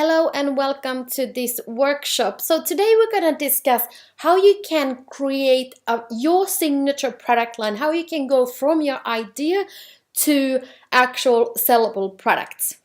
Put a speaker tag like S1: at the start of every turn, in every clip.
S1: Hello and welcome to this workshop. So today we're going to discuss how you can create your signature product line, how you can go from your idea to actual sellable products.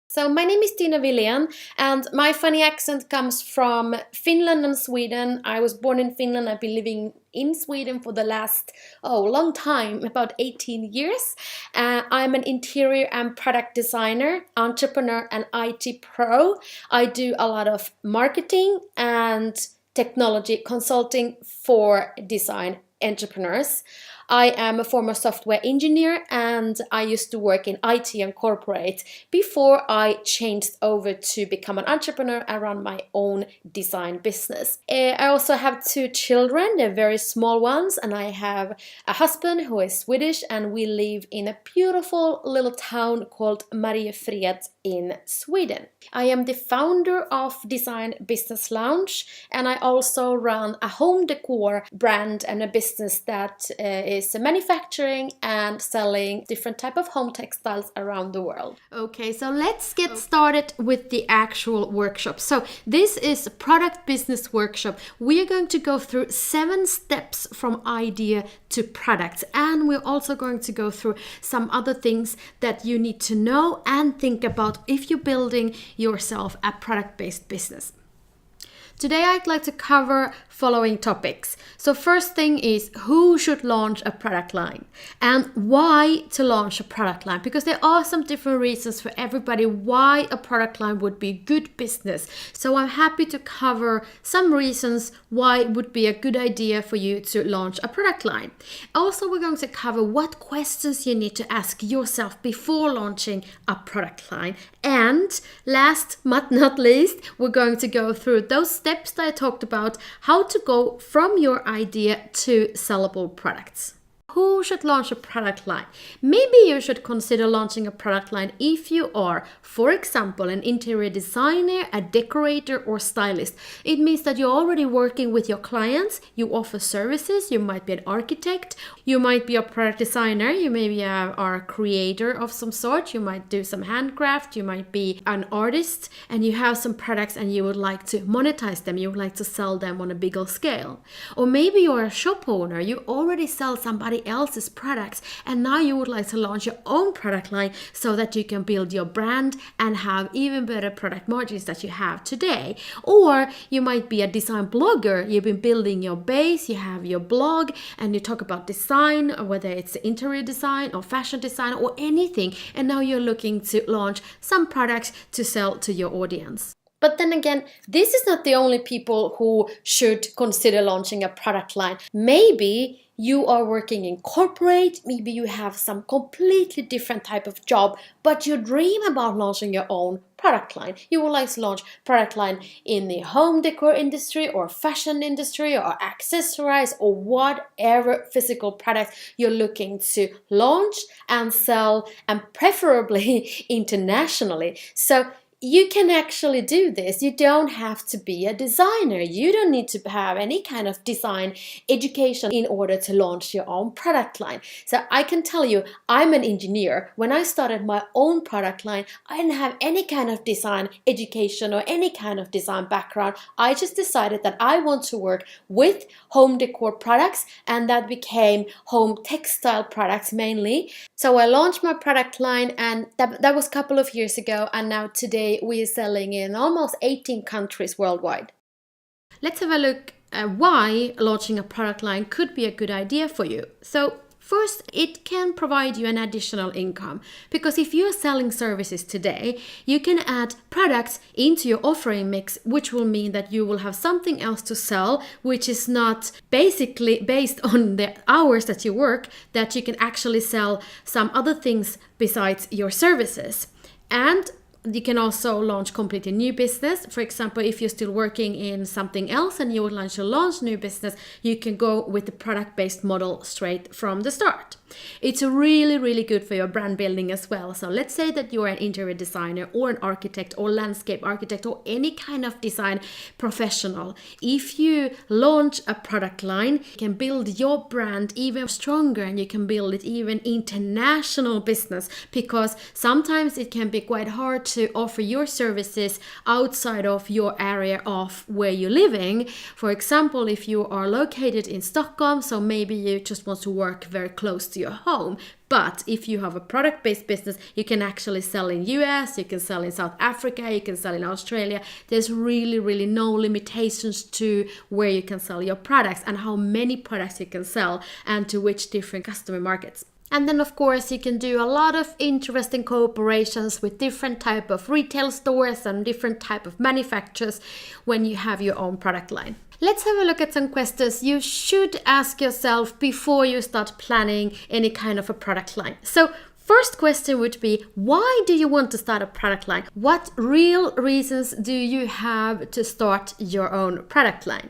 S1: So my name is Tiina Wilen and my funny accent comes from Finland and Sweden. I was born in Finland. I've been living in Sweden for the last long time, about 18 years. I'm an interior and product designer, entrepreneur and IT pro. I do a lot of marketing and technology consulting for design entrepreneurs. I am a former software engineer and I used to work in IT and corporate before I changed over to become an entrepreneur and run my own design business. I also have 2 children, they're very small ones, and I have a husband who is Swedish and we live in a beautiful little town called Mariefred in Sweden. I am the founder of Design Business Lounge and I also run a home decor brand and a business that is manufacturing and selling different type of home textiles around the world. Okay, so let's get started with the actual workshop. So this is a product business workshop. We are going to go through 7 steps from idea to products, and we're also going to go through some other things that you need to know and think about if you're building yourself a product-based business. Today I'd like to cover following topics. So first thing is who should launch a product line and why to launch a product line, because there are some different reasons for everybody why a product line would be good business. So I'm happy to cover some reasons why it would be a good idea for you to launch a product line. Also, we're going to cover what questions you need to ask yourself before launching a product line. And last but not least, we're going to go through those steps that I talked about, how to go from your idea to sellable products. Who should launch a product line? Maybe you should consider launching a product line if you are, for example, an interior designer, a decorator, or stylist. It means that you're already working with your clients, you offer services, you might be an architect, you might be a product designer, you maybe are a creator of some sort, you might do some handcraft, you might be an artist, and you have some products and you would like to monetize them, you would like to sell them on a bigger scale. Or maybe you're a shop owner, you already sell somebody else's products and now you would like to launch your own product line so that you can build your brand and have even better product margins that you have today. Or you might be a design blogger, you've been building your base, you have your blog and you talk about design, or whether it's interior design or fashion design or anything, and now you're looking to launch some products to sell to your audience. But then again, this is not the only people who should consider launching a product line. Maybe you are working in corporate, maybe you have some completely different type of job, but you dream about launching your own product line. You would like to launch product line in the home decor industry or fashion industry or accessorize or whatever physical product you're looking to launch and sell, and preferably internationally. So you can actually do this. You don't have to be a designer. You don't need to have any kind of design education in order to launch your own product line. So I can tell you, I'm an engineer. When I started my own product line, I didn't have any kind of design education or any kind of design background. I just decided that I want to work with home decor products, and that became home textile products mainly. So I launched my product line, and that was a couple of years ago, and now today we are selling in almost 18 countries worldwide. Let's have a look at why launching a product line could be a good idea for you. So first, it can provide you an additional income, because if you're selling services today, you can add products into your offering mix, which will mean that you will have something else to sell, which is not basically based on the hours that you work, that you can actually sell some other things besides your services. And you can also launch completely new business. For example, if you're still working in something else and you would like to launch new business, you can go with the product-based model straight from the start. It's really, really good for your brand building as well. So let's say that you're an interior designer or an architect or landscape architect or any kind of design professional. If you launch a product line, you can build your brand even stronger, and you can build it even international business, because sometimes it can be quite hard to offer your services outside of your area of where you're living. For example, if you are located in Stockholm, so maybe you just want to work very close to your home. But if you have a product-based business, you can actually sell in US, you can sell in South Africa, you can sell in Australia. There's really, really no limitations to where you can sell your products and how many products you can sell and to which different customer markets. And then of course you can do a lot of interesting cooperations with different type of retail stores and different type of manufacturers when you have your own product line. Let's have a look at some questions you should ask yourself before you start planning any kind of a product line. So first question would be, why do you want to start a product line? What real reasons do you have to start your own product line?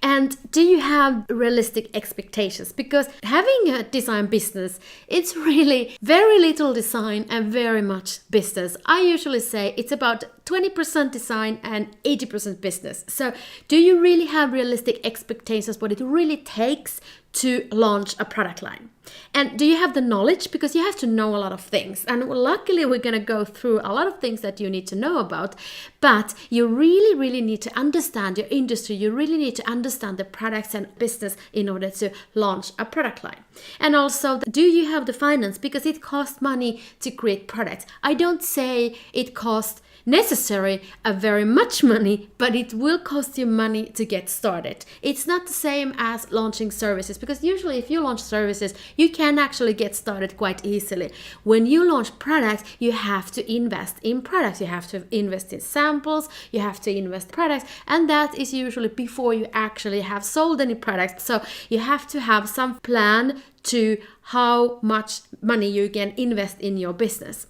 S1: And do you have realistic expectations? Because having a design business, it's really very little design and very much business. I usually say it's about 20% design and 80% business. So do you really have realistic expectations what it really takes to launch a product line? And do you have the knowledge? Because you have to know a lot of things. And luckily we're going to go through a lot of things that you need to know about. But you really, really need to understand your industry. You really need to understand the products and business in order to launch a product line. And also, do you have the finance? Because it costs money to create products. I don't say it costs necessary a very much money, but it will cost you money to get started. It's not the same as launching services, because usually if you launch services, you can actually get started quite easily. When you launch products, you have to invest in products. You have to invest in samples, you have to invest in products, and that is usually before you actually have sold any products. So you have to have some plan to how much money you can invest in your business.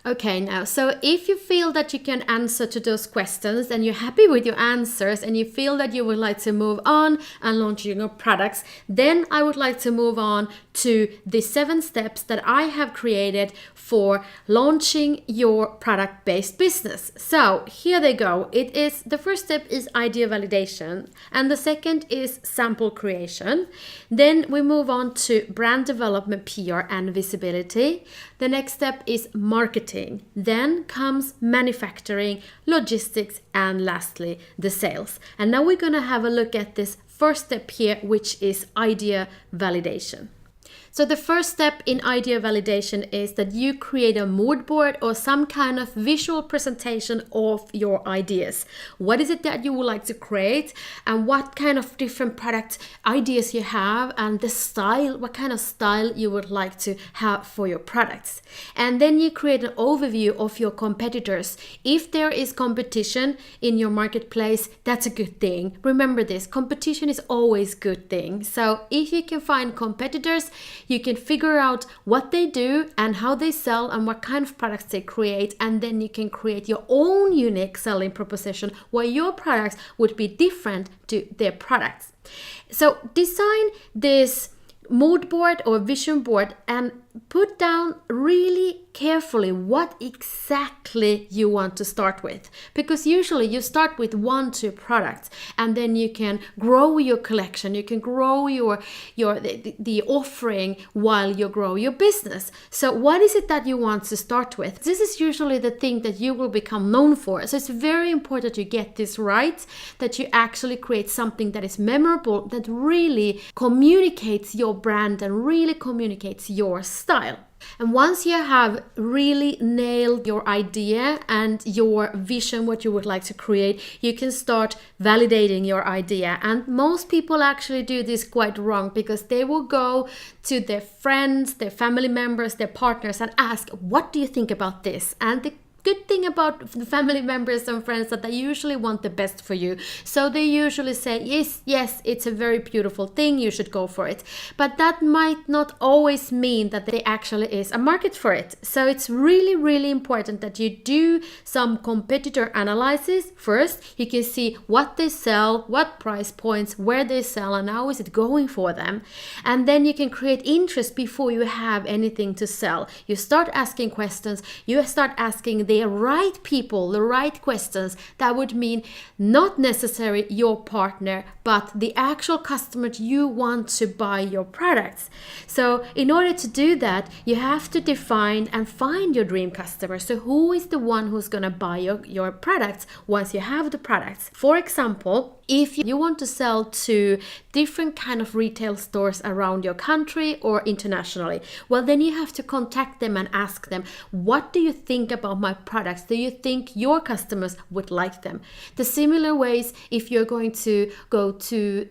S1: Okay, now, so if you feel that you can answer to those questions and you're happy with your answers and you feel that you would like to move on and launch your products, then I would like to move on to the 7 steps that I have created for launching your product-based business. So here they go. The first step is idea validation, and the second is sample creation. Then we move on to brand development, PR, and visibility. The next step is marketing. Then comes manufacturing, logistics, and lastly, the sales. And now we're going to have a look at this first step here, which is idea validation. So the first step in idea validation is that you create a mood board or some kind of visual presentation of your ideas. What is it that you would like to create, and what kind of different product ideas you have, and the style, what kind of style you would like to have for your products. And then you create an overview of your competitors. If there is competition in your marketplace, that's a good thing. Remember this, competition is always a good thing. So if you can find competitors, you can figure out what they do and how they sell and what kind of products they create, and then you can create your own unique selling proposition where your products would be different to their products. So design this mood board or vision board and put down really carefully what exactly you want to start with, because usually you start with 1-2 products and then you can grow your collection, you can grow the offering while you grow your business. So what is it that you want to start with? This is usually the thing that you will become known for. So it's very important you get this right, that you actually create something that is memorable, that really communicates your brand and really communicates your style. And once you have really nailed your idea and your vision, what you would like to create, you can start validating your idea. And most people actually do this quite wrong, because they will go to their friends, their family members, their partners and ask, what do you think about this? And the good thing about the family members and friends that they usually want the best for you. So they usually say, yes, it's a very beautiful thing, you should go for it. But that might not always mean that there actually is a market for it. So it's really, really important that you do some competitor analysis first. You can see what they sell, what price points, where they sell, and how is it going for them. And then you can create interest before you have anything to sell. You start asking questions, you start asking the right people, the right questions. That would mean not necessarily your partner, but the actual customer you want to buy your products. So in order to do that, you have to define and find your dream customer. So who is the one who's going to buy your products once you have the products? For example, if you want to sell to different kind of retail stores around your country or internationally, well, then you have to contact them and ask them, what do you think about my products? Do you think your customers would like them? The similar ways, if you're going to go to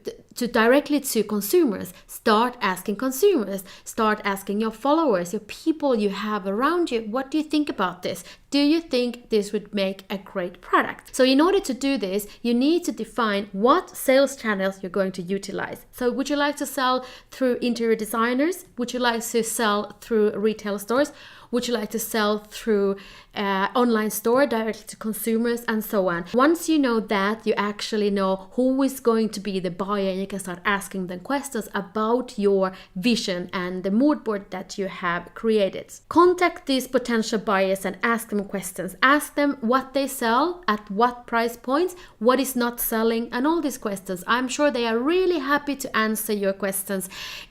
S1: directly to consumers, start asking consumers, start asking your followers, your people you have around you, what do you think about this? Do you think this would make a great product? So in order to do this, you need to define what sales channels you're going to utilize. So would you like to sell through interior designers? Would you like to sell through retail stores? Would you like to sell through online store directly to consumers, and so on? Once you know that, you actually know who is going to be the buyer, and you can start asking them questions about your vision and the mood board that you have created. Contact these potential buyers and ask them questions. Ask them what they sell, at what price points, what is not selling, and all these questions. I'm sure they are really happy to answer your questions,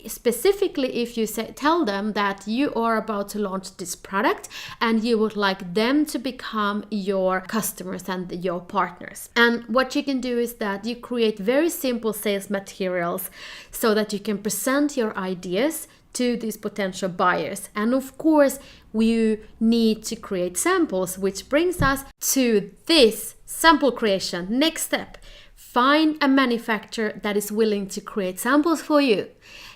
S1: specifically if you tell them that you are about to launch this product and you would like them to become your customers and your partners. And what you can do is that you create very simple sales materials so that you can present your ideas to these potential buyers. And of course, you need to create samples, which brings us to this sample creation. Next step, find a manufacturer that is willing to create samples for you.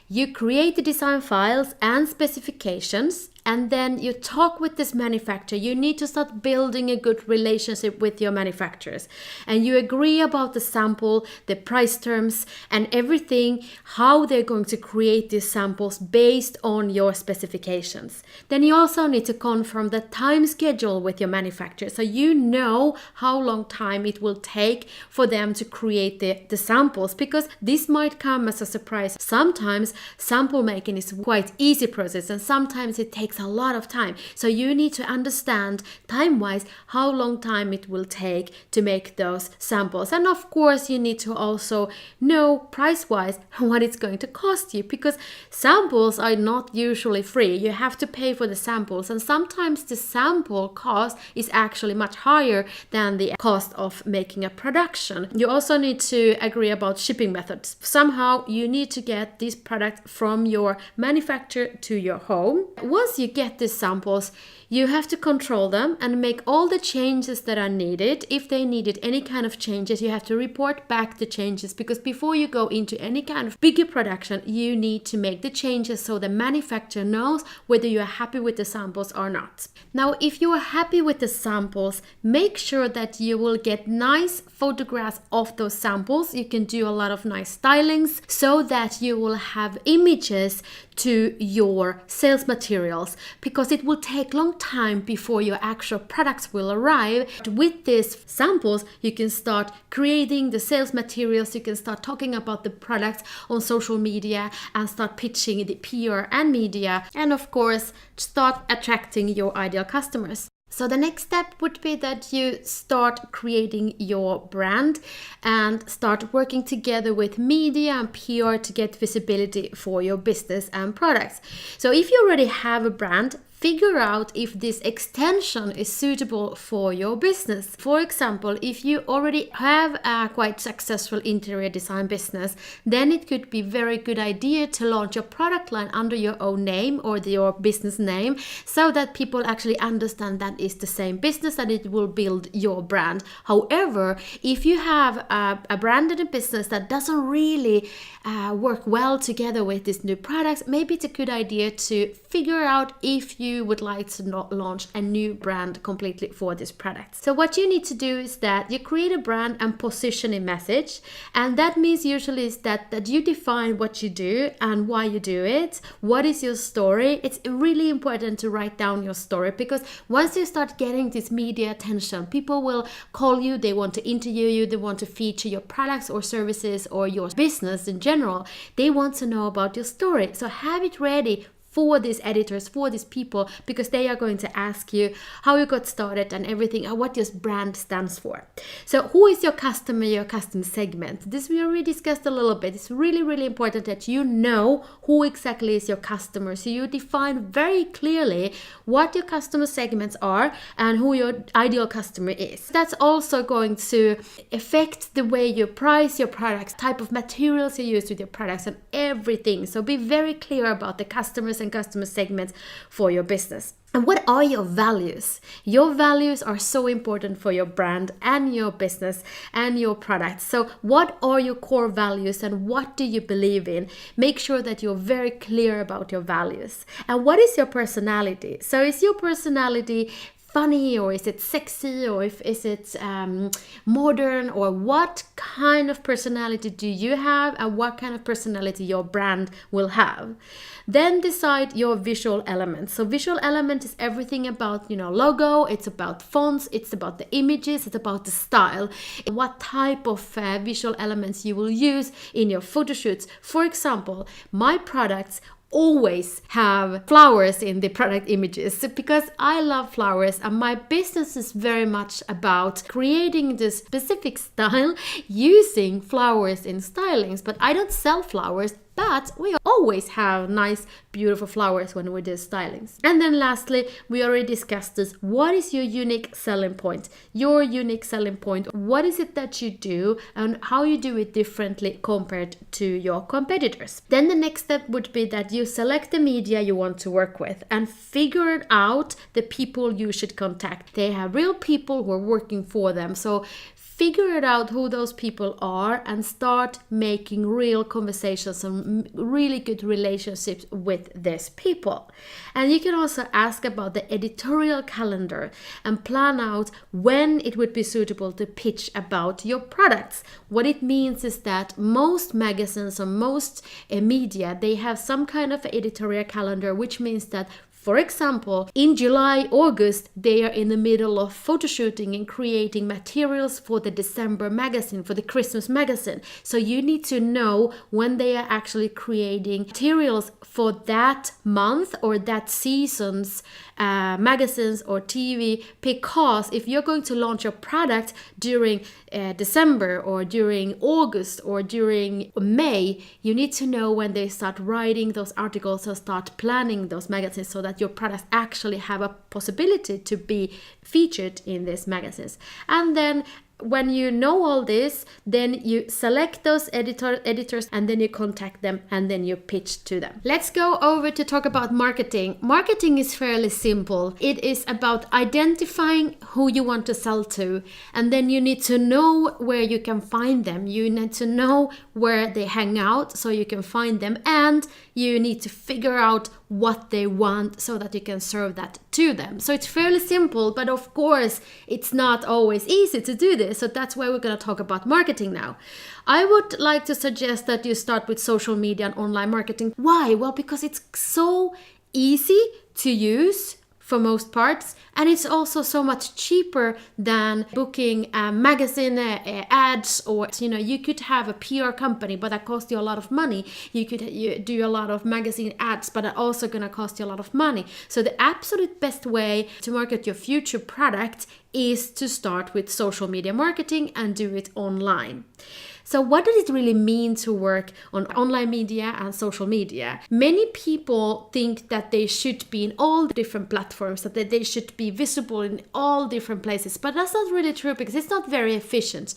S1: You create the design files and specifications, and then you talk with this manufacturer. You need to start building a good relationship with your manufacturers. And you agree about the sample, the price terms, and everything, how they're going to create these samples based on your specifications. Then you also need to confirm the time schedule with your manufacturer. So you know how long time it will take for them to create the samples, because this might come as a surprise. Sometimes sample making is quite easy process, and sometimes it takes a lot of time. So you need to understand time-wise how long time it will take to make those samples. And of course, you need to also know price-wise what it's going to cost you, because samples are not usually free. You have to pay for the samples, and sometimes the sample cost is actually much higher than the cost of making a production. You also need to agree about shipping methods. Somehow you need to get this product from your manufacturer to your home. Once you get these samples, you have to control them and make all the changes that are needed. If they needed any kind of changes, you have to report back the changes, because before you go into any kind of bigger production, you need to make the changes so the manufacturer knows whether you are happy with the samples or not. Now, if you are happy with the samples, make sure that you will get nice photographs of those samples. You can do a lot of nice stylings so that you will have images to your sales materials, because it will take long time before your actual products will arrive. With these samples, you can start creating the sales materials, you can start talking about the products on social media and start pitching the PR and media, and of course start attracting your ideal customers. So the next step would be that you start creating your brand and start working together with media and PR to get visibility for your business and products. So if you already have a brand, figure out if this extension is suitable for your business. For example, if you already have a quite successful interior design business, then it could be a very good idea to launch your product line under your own name or your business name, so that people actually understand that it's the same business and it will build your brand. However, if you have a brand and a business that doesn't really work well together with these new products, maybe it's a good idea to figure out if you you would like to not launch a new brand completely for this product. So what you need to do is that you create a brand and position a message, and that means usually is that you define what you do and why you do it. What is your story? It's really important to write down your story, because once you start getting this media attention, people will call you, they want to interview you, they want to feature your products or services or your business in general. They want to know about your story. So have it ready for these editors, for these people, because they are going to ask you how you got started and everything, and what your brand stands for. So who is your customer segment? This we already discussed a little bit. It's really, really important that you know who exactly is your customer. So you define very clearly what your customer segments are and who your ideal customer is. That's also going to affect the way you price your products, type of materials you use with your products, and everything. So be very clear about the customers and customer segments for your business. And what are your values? Your values are so important for your brand and your business and your products. So what are your core values and what do you believe in? Make sure that you're very clear about your values. And what is your personality? So is your personality funny, or is it sexy, or is it modern, or what kind of personality do you have, and what kind of personality your brand will have? Then decide your visual elements. So visual element is everything about, logo, it's about fonts, it's about the images, it's about the style, what type of visual elements you will use in your photo shoots. For example, my products always have flowers in the product images, because I love flowers, and my business is very much about creating this specific style using flowers in stylings. But I don't sell flowers, but we always have nice, beautiful flowers when we do stylings. And then lastly, we already discussed this. What is your unique selling point? Your unique selling point. What is it that you do and how you do it differently compared to your competitors? Then the next step would be that you select the media you want to work with and figure out the people you should contact. They have real people who are working for them. So figure it out who those people are and start making real conversations and really good relationships with these people. And you can also ask about the editorial calendar and plan out when it would be suitable to pitch about your products. What it means is that most magazines or most media, they have some kind of editorial calendar, which means that, for example, in July, August, they are in the middle of photo shooting and creating materials for the December magazine, for the Christmas magazine. So you need to know when they are actually creating materials for that month or that season's magazines or TV, because if you're going to launch your product during December or during August or during May, you need to know when they start writing those articles or start planning those magazines, so that your products actually have a possibility to be featured in these magazines. And then when you know all this, then you select those editors and then you contact them and then you pitch to them. Let's go over to talk about marketing. Marketing is fairly simple. It is about identifying who you want to sell to, and then you need to know where you can find them. You need to know where they hang out so you can find them, and you need to figure out what they want so that you can serve that to them. So it's fairly simple, but of course it's not always easy to do this. So that's why we're going to talk about marketing now. I would like to suggest that you start with social media and online marketing. Why? Well, because it's so easy to use for most parts, and it's also so much cheaper than booking magazine ads, or you could have a PR company, but that costs you a lot of money. You do a lot of magazine ads, but that also gonna cost you a lot of money. So the absolute best way to market your future product is to start with social media marketing and do it online. So what does it really mean to work on online media and social media? Many people think that they should be in all different platforms, that they should be visible in all different places, but that's not really true, because it's not very efficient.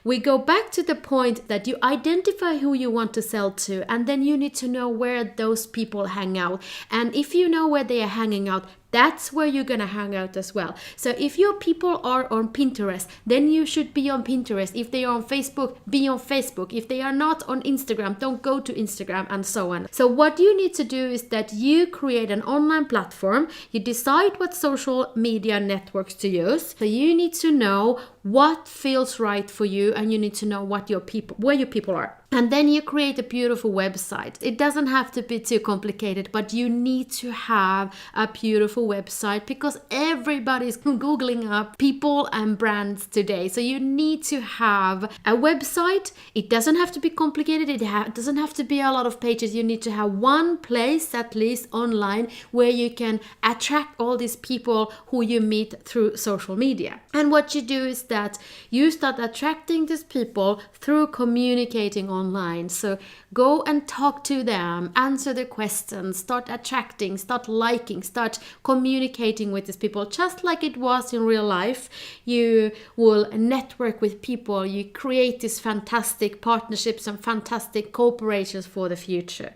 S1: We go back to the point that you identify who you want to sell to, and then you need to know where those people hang out. And if you know where they are hanging out, That's where you're gonna hang out as well. So if your people are on Pinterest, then you should be on Pinterest. If they are on Facebook, be on Facebook. If they are not on Instagram, don't go to Instagram, and so on. So what you need to do is that you create an online platform. You decide what social media networks to use. So you need to know what feels right for you, and you need to know what where your people are. And then you create a beautiful website. It doesn't have to be too complicated, but you need to have a beautiful website because everybody's Googling up people and brands today. So you need to have a website. It doesn't have to be complicated. It doesn't have to be a lot of pages. You need to have one place, at least online, where you can attract all these people who you meet through social media. And what you do is that you start attracting these people through communicating online. So go and talk to them, answer their questions, start attracting, start liking, start communicating with these people, just like it was in real life. You will network with people, you create these fantastic partnerships and fantastic cooperations for the future.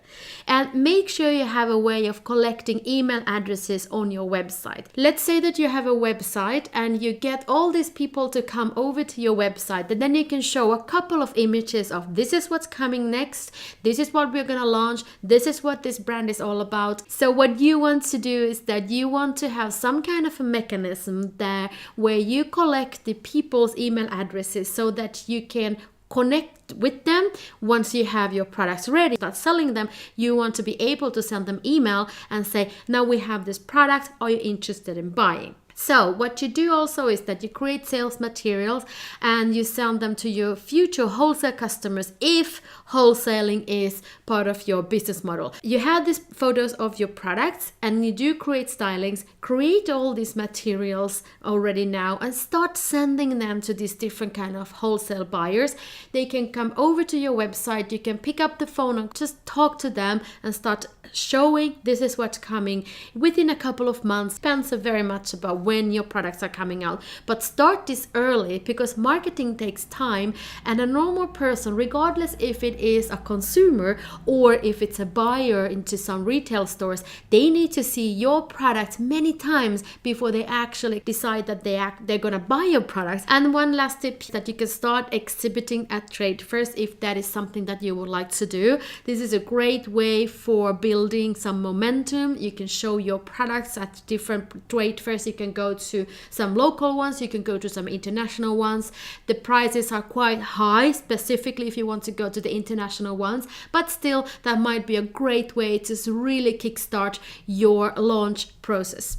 S1: And make sure you have a way of collecting email addresses on your website. Let's say that you have a website and you get all these people to come over to your website, and then you can show a couple of images of this is what's coming next, this is what we're gonna launch, this is what this brand is all about. So what you want to do is that you want to have some kind of a mechanism there where you collect the people's email addresses so that you can connect with them once you have your products ready, start selling them. You want to be able to send them email and say, now we have this product, are you interested in buying? So what you do also is that you create sales materials and you send them to your future wholesale customers if wholesaling is part of your business model. You have these photos of your products and you do create stylings, create all these materials already now and start sending them to these different kind of wholesale buyers. They can come over to your website, you can pick up the phone and just talk to them and start showing this is what's coming within a couple of months. Depends very much about when your products are coming out, but start this early because marketing takes time, and a normal person, regardless if it is a consumer or if it's a buyer into some retail stores, they need to see your products many times before they actually decide that they're gonna buy your products. And one last tip, that you can start exhibiting at trade fairs if that is something that you would like to do. This is a great way for building some momentum. You can show your products at different trade fairs. You can go to some local ones, you can go to some international ones. The prices are quite high, specifically if you want to go to the international ones, but still that might be a great way to really kickstart your launch process.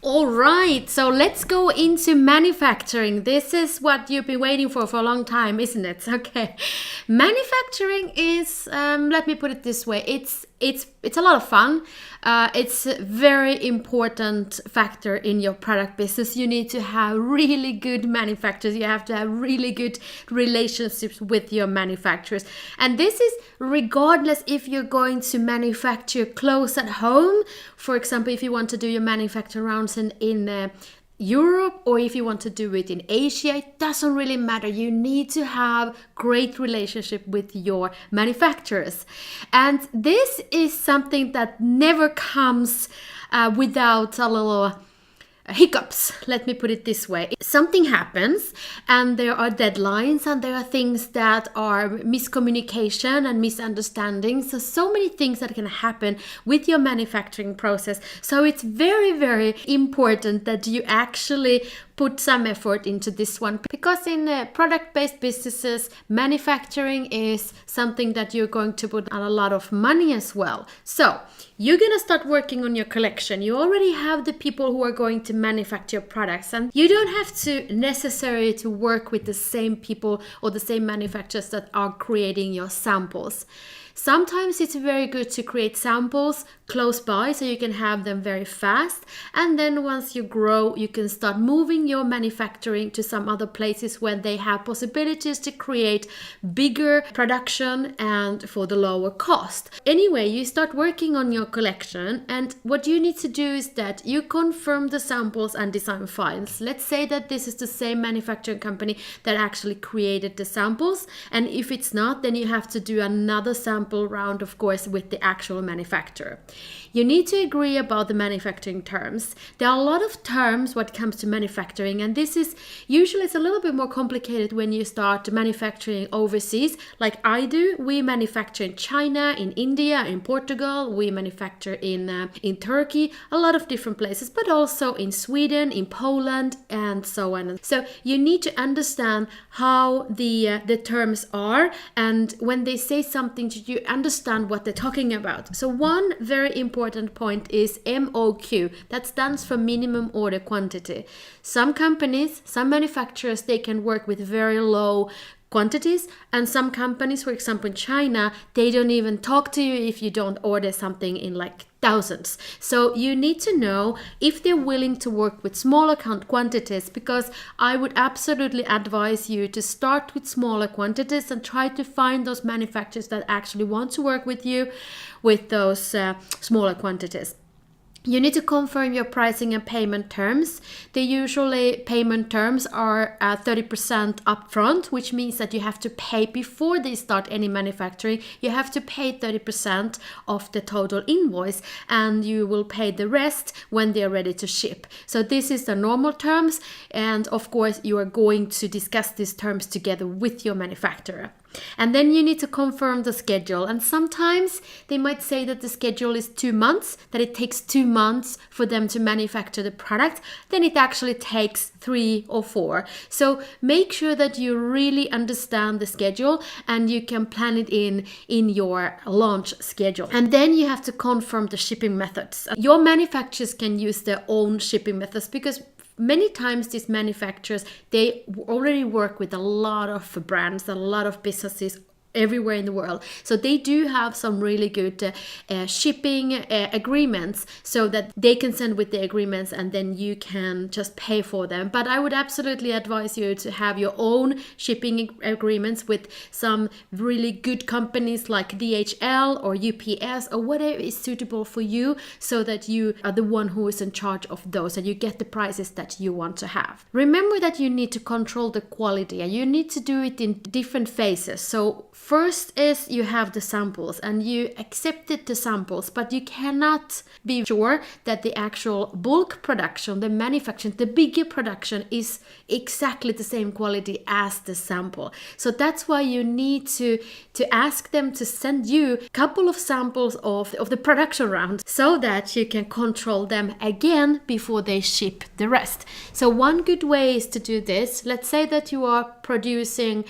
S1: All right, so let's go into manufacturing. This is what you've been waiting for a long time, isn't it? Okay. Manufacturing is, let me put it this way, it's a lot of fun. It's a very important factor in your product business. You need to have really good manufacturers. You have to have really good relationships with your manufacturers. And this is regardless if you're going to manufacture clothes at home. For example, if you want to do your manufacturing rounds in Europe, or if you want to do it in Asia, it doesn't really matter. You need to have great relationship with your manufacturers. And this is something that never comes without a little hiccups, let me put it this way. Something happens and there are deadlines and there are things that are miscommunication and misunderstandings. So many things that can happen with your manufacturing process. So it's very, very important that you actually put some effort into this one, because in product-based businesses, manufacturing is something that you're going to put on a lot of money as well. So you're gonna start working on your collection. You already have the people who are going to manufacture your products, and you don't have to necessarily to work with the same people or the same manufacturers that are creating your samples. Sometimes it's very good to create samples close by so you can have them very fast, and then once you grow you can start moving your manufacturing to some other places where they have possibilities to create bigger production and for the lower cost. Anyway, you start working on your collection, and what you need to do is that you confirm the samples and design files. Let's say that this is the same manufacturing company that actually created the samples, and if it's not, then you have to do another sample sample round, of course, with the actual manufacturer. You need to agree about the manufacturing terms. There are a lot of terms when it comes to manufacturing, and this is usually it's a little bit more complicated when you start manufacturing overseas, like I do. We manufacture in China, in India, in Portugal. We manufacture in Turkey, a lot of different places, but also in Sweden, in Poland, and so on. So you need to understand how the terms are, and when they say something, you understand what they're talking about. So one very important point is MOQ. That stands for minimum order quantity. Some companies, some manufacturers, they can work with very low quantities, and some companies, for example in China, they don't even talk to you if you don't order something in like thousands. So you need to know if they're willing to work with smaller quantities, because I would absolutely advise you to start with smaller quantities and try to find those manufacturers that actually want to work with you with those smaller quantities. You need to confirm your pricing and payment terms. The usually payment terms are 30% upfront, which means that you have to pay before they start any manufacturing. You have to pay 30% of the total invoice, and you will pay the rest when they're ready to ship. So this is the normal terms, and of course you are going to discuss these terms together with your manufacturer. And then you need to confirm the schedule. And sometimes they might say that the schedule is 2 months, that it takes 2 months for them to manufacture the product. Then it actually takes 3 or 4. So make sure that you really understand the schedule and you can plan it in your launch schedule. And then you have to confirm the shipping methods. Your manufacturers can use their own shipping methods, because many times these manufacturers, they already work with a lot of brands, a lot of businesses everywhere in the world. So they do have some really good shipping agreements, so that they can send with the agreements and then you can just pay for them. But I would absolutely advise you to have your own shipping agreements with some really good companies like DHL or UPS or whatever is suitable for you, so that you are the one who is in charge of those and you get the prices that you want to have. Remember that you need to control the quality, and you need to do it in different phases. So first is you have the samples and you accepted the samples, but you cannot be sure that the actual bulk production, the manufacturing, the bigger production is exactly the same quality as the sample. So that's why you need to ask them to send you a couple of samples of the production round, so that you can control them again before they ship the rest. So one good way is to do this. Let's say that you are producing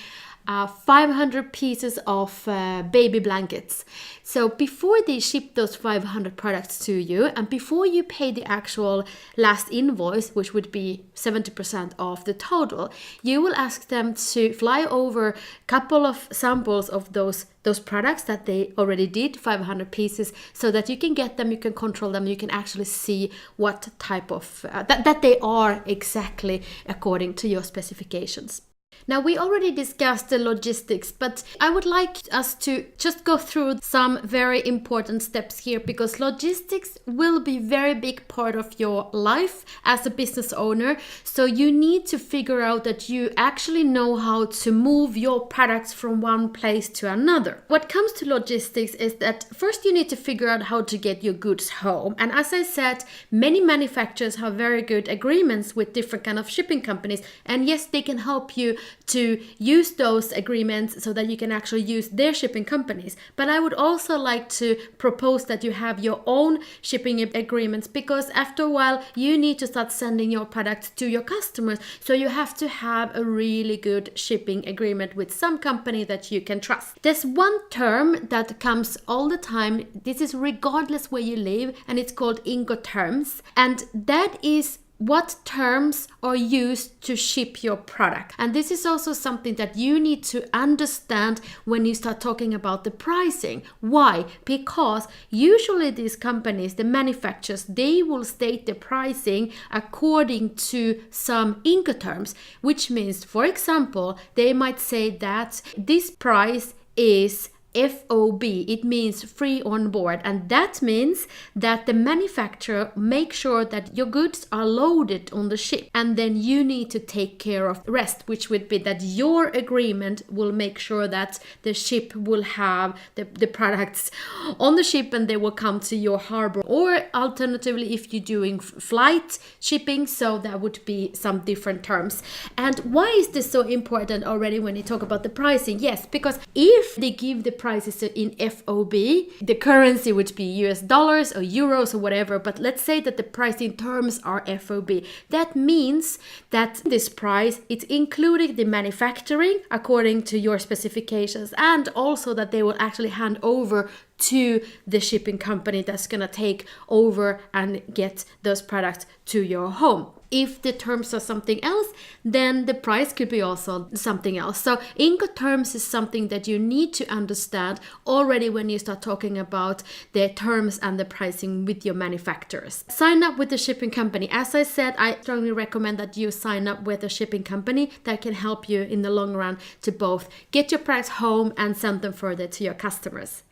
S1: 500 pieces of baby blankets. So before they ship those 500 products to you, and before you pay the actual last invoice, which would be 70% of the total, you will ask them to fly over a couple of samples of those products that they already did, 500 pieces, so that you can get them, you can control them, you can actually see what type of that they are exactly according to your specifications. Now, we already discussed the logistics, but I would like us to just go through some very important steps here, because logistics will be a very big part of your life as a business owner. So you need to figure out that you actually know how to move your products from one place to another. What comes to logistics is that first you need to figure out how to get your goods home. And as I said, many manufacturers have very good agreements with different kind of shipping companies. And yes, they can help you to use those agreements so that you can actually use their shipping companies. But I would also like to propose that you have your own shipping agreements, because after a while you need to start sending your products to your customers. So you have to have a really good shipping agreement with some company that you can trust. There's one term that comes all the time. This is regardless where you live, and it's called Incoterms. And that is what terms are used to ship your product. And this is also something that you need to understand when you start talking about the pricing. Why? Because usually these companies, the manufacturers, they will state the pricing according to some Incoterms, which means, for example, they might say that this price is FOB. It means free on board, and that means that the manufacturer makes sure that your goods are loaded on the ship, and then you need to take care of the rest, which would be that your agreement will make sure that the ship will have the products on the ship and they will come to your harbor. Or alternatively, if you're doing flight shipping, so that would be some different terms. And why is this so important already when you talk about the pricing? Yes, because if they give the prices in FOB, the currency would be US dollars or euros or whatever, but let's say that the pricing terms are FOB. That means that this price, it's including the manufacturing according to your specifications, and also that they will actually hand over to the shipping company that's gonna take over and get those products to your home. If the terms are something else, then the price could be also something else. So Incoterms is something that you need to understand already when you start talking about the terms and the pricing with your manufacturers. Sign up with the shipping company. As I said, I strongly recommend that you sign up with a shipping company that can help you in the long run to both get your products home and send them further to your customers.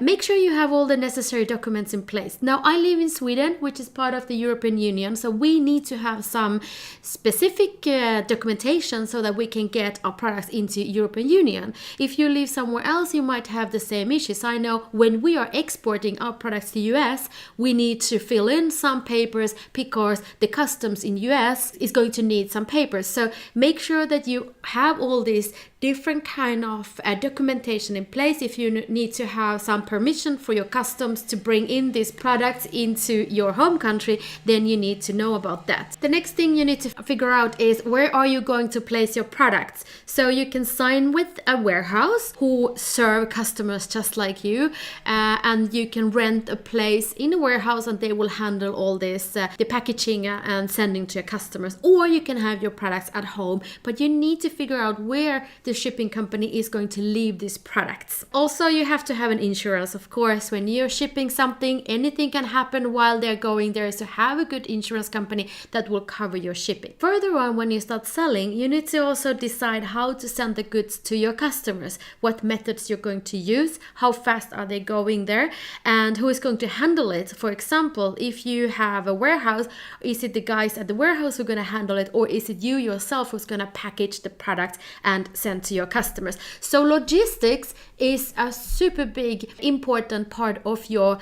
S1: Make sure you have all the necessary documents in place. Now, I live in Sweden, which is part of the European Union, so we need to have some specific documentation so that we can get our products into European Union. If you live somewhere else, you might have the same issues. I know when we are exporting our products to US, we need to fill in some papers because the customs in US is going to need some papers. So make sure that you have all these different kind of documentation in place. If you need to have some permission for your customs to bring in these products into your home country, then you need to know about that. The next thing you need to figure out is where are you going to place your products. So you can sign with a warehouse who serve customers just like you, and you can rent a place in a warehouse and they will handle all this, the packaging and sending to your customers. Or you can have your products at home, but you need to figure out where the shipping company is going to leave these products. Also, you have to have an insurance, of course. When you're shipping something, anything can happen while they're going there, so have a good insurance company that will cover your shipping. Further on, when you start selling, you need to also decide how to send the goods to your customers, what methods you're going to use, how fast are they going there, and who is going to handle it. For example, if you have a warehouse, is it the guys at the warehouse who are going to handle it, or is it you yourself who's going to package the product and send to your customers? So logistics is a super big important part of your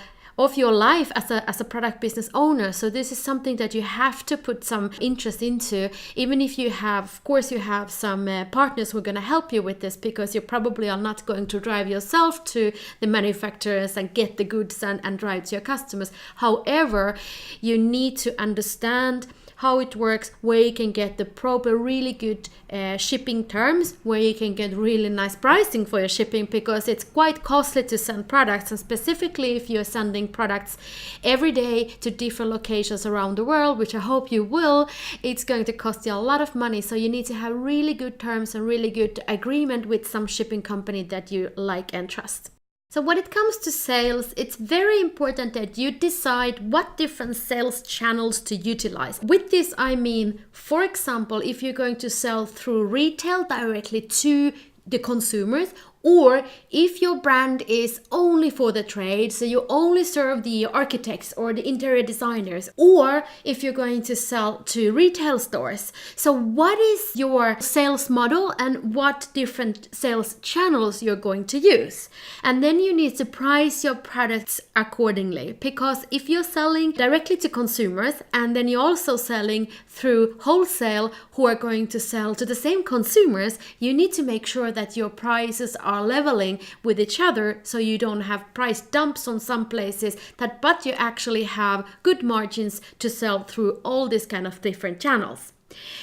S1: life as a product business owner. So this is something that you have to put some interest into, even if you have, of course, you have some partners who are going to help you with this, because you probably are not going to drive yourself to the manufacturers and get the goods and drive to your customers. However, you need to understand how it works, where you can get the proper, really good shipping terms, where you can get really nice pricing for your shipping, because it's quite costly to send products, and specifically if you're sending products every day to different locations around the world, which I hope you will, it's going to cost you a lot of money. So you need to have really good terms and really good agreement with some shipping company that you like and trust. So when it comes to sales, it's very important that you decide what different sales channels to utilize. With this, I mean, for example, if you're going to sell through retail directly to the consumers, or if your brand is only for the trade, so you only serve the architects or the interior designers, or if you're going to sell to retail stores. So what is your sales model and what different sales channels you're going to use? And then you need to price your products accordingly, because if you're selling directly to consumers and then you're also selling through wholesale who are going to sell to the same consumers, you need to make sure that your prices are leveling with each other, so you don't have price dumps on some places, but you actually have good margins to sell through all these kind of different channels.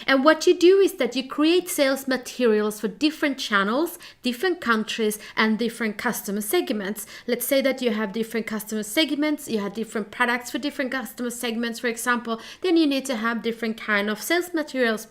S1: And what you do is that you create sales materials for different channels, different countries, and different customer segments. Let's say that you have different customer segments, you have different products for different customer segments, for example, then you need to have different kind of sales materials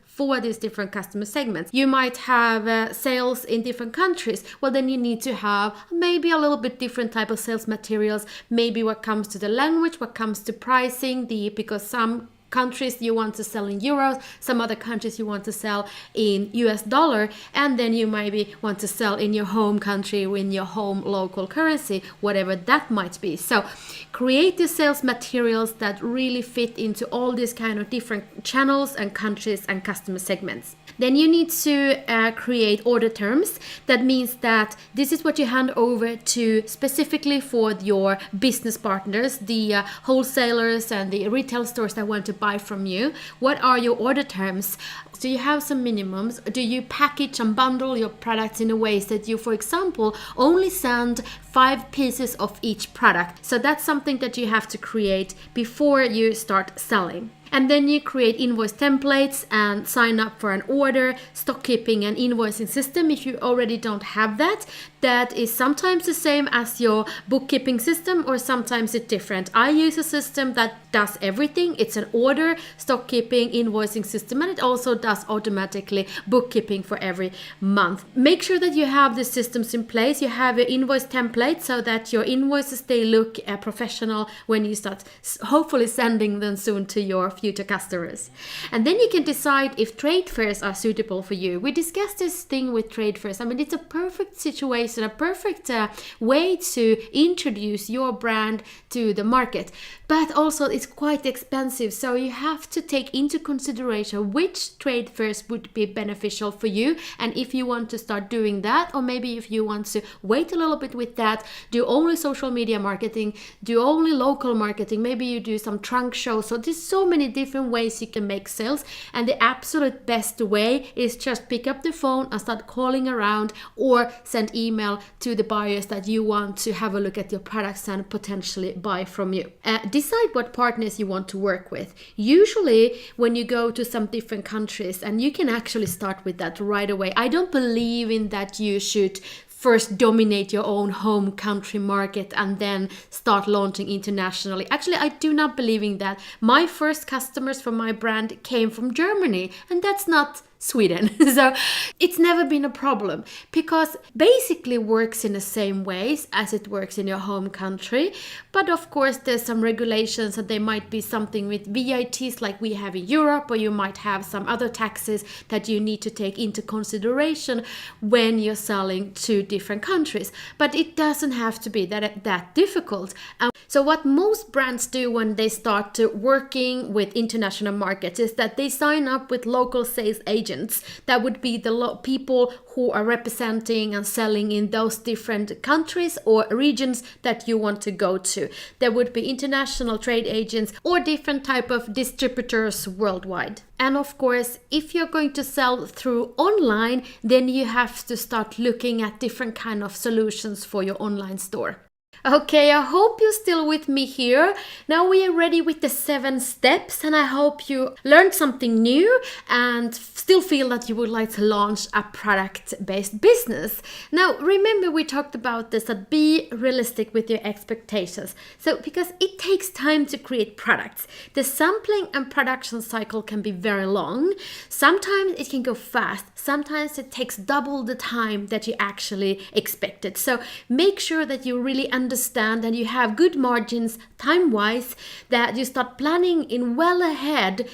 S1: for these different customer segments. You might have sales in different countries. Well, then you need to have maybe a little bit different type of sales materials, maybe what comes to the language, what comes to pricing, because some countries you want to sell in euros, some other countries you want to sell in US dollar, and then you maybe want to sell in your home country, in your home local currency, whatever that might be. So create the sales materials that really fit into all these kind of different channels and countries and customer segments. Then you need to create order terms. That means that this is what you hand over to specifically for your business partners, the wholesalers and the retail stores that want to buy from you. What are your order terms? Do you have some minimums? Do you package and bundle your products in a way that you, for example, only send 5 pieces of each product? So that's something that you have to create before you start selling. And then you create invoice templates and sign up for an order, stock keeping and invoicing system. If you already don't have that, that is sometimes the same as your bookkeeping system or sometimes it's different. I use a system that does everything. It's an order, stock keeping, invoicing system, and it also does automatically bookkeeping for every month. Make sure that you have the systems in place. You have your invoice template so that your invoices, they look professional when you start hopefully sending them soon to your future customers. And then you can decide if trade fairs are suitable for you. We discussed this thing with trade fairs. I mean, it's a perfect situation, a perfect way to introduce your brand to the market. But also it's quite expensive. So you have to take into consideration which trade fairs would be beneficial for you. And if you want to start doing that, or maybe if you want to wait a little bit with that, do only social media marketing, do only local marketing, maybe you do some trunk shows. So there's so many different ways you can make sales, and the absolute best way is just pick up the phone and start calling around or send email to the buyers that you want to have a look at your products and potentially buy from you. Decide what partners you want to work with. Usually when you go to some different countries, and you can actually start with that right away. I don't believe in that you should first dominate your own home country market and then start launching internationally. Actually, I do not believe in that. My first customers for my brand came from Germany, and that's not Sweden. So it's never been a problem because basically works in the same ways as it works in your home country. But of course, there's some regulations, and there might be something with VITs like we have in Europe, or you might have some other taxes that you need to take into consideration when you're selling to different countries. But it doesn't have to be that difficult. So what most brands do when they start working with international markets is that they sign up with local sales agents. That would be the people who are representing and selling in those different countries or regions that you want to go to. There would be international trade agents or different type of distributors worldwide. And of course, if you're going to sell through online, then you have to start looking at different kind of solutions for your online store. Okay, I hope you're still with me here. Now we are ready with the 7 steps, and I hope you learned something new and still feel that you would like to launch a product-based business. Now, remember we talked about this, that be realistic with your expectations. So, because it takes time to create products. The sampling and production cycle can be very long. Sometimes it can go fast. Sometimes it takes double the time that you actually expected. So, make sure that you really understand and you have good margins time-wise, that you start planning in well ahead.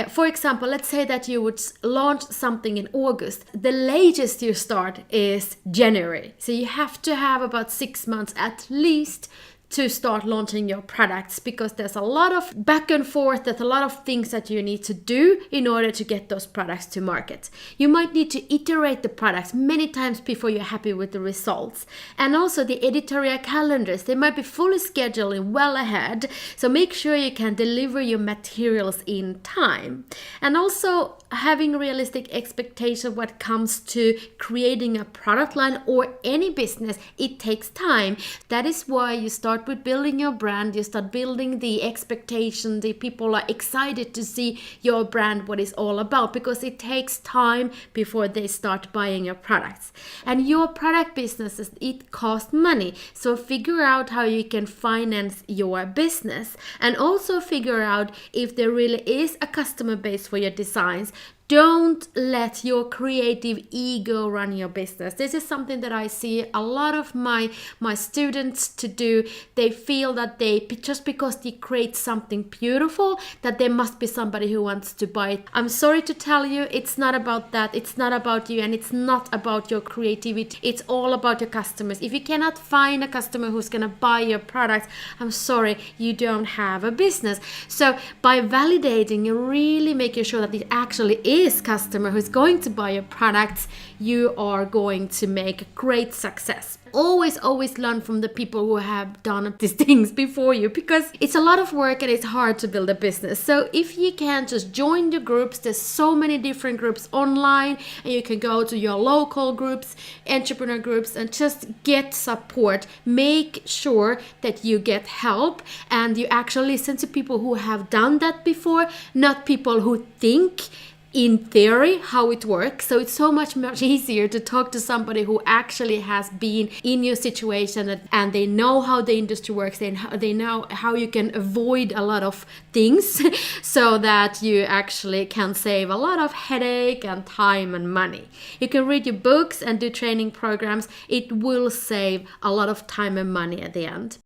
S1: For example, let's say that you would launch something in August. The latest you start is January. So you have to have about 6 months at least to start launching your products, because there's a lot of back and forth, there's a lot of things that you need to do in order to get those products to market. You might need to iterate the products many times before you're happy with the results. And also the editorial calendars, they might be fully scheduled and well ahead, so make sure you can deliver your materials in time. And also having realistic expectation when it comes to creating a product line or any business, it takes time. That is why you start with building your brand, you start building the expectation, the people are excited to see your brand, what it's all about, because it takes time before they start buying your products. And your product businesses, it costs money, so figure out how you can finance your business, and also figure out if there really is a customer base for your designs. Don't let your creative ego run your business. This is something that I see a lot of my students to do. They feel that they, just because they create something beautiful, that there must be somebody who wants to buy it. I'm sorry to tell you, it's not about that. It's not about you, and it's not about your creativity. It's all about your customers. If you cannot find a customer who's gonna buy your product, I'm sorry, you don't have a business. So by validating, you're really making sure that it actually is customer who's going to buy your products, you are going to make a great success. Always learn from the people who have done these things before you, because it's a lot of work and it's hard to build a business. So if you can just join the groups, there's so many different groups online, and you can go to your local groups, entrepreneur groups, and just get support. Make sure that you get help and you actually listen to people who have done that before, not people who think in theory how it works. So it's so much easier to talk to somebody who actually has been in your situation, and they know how the industry works, and they know how you can avoid a lot of things so that you actually can save a lot of headache and time and money. You can read your books and do training programs. It will save a lot of time and money at the end.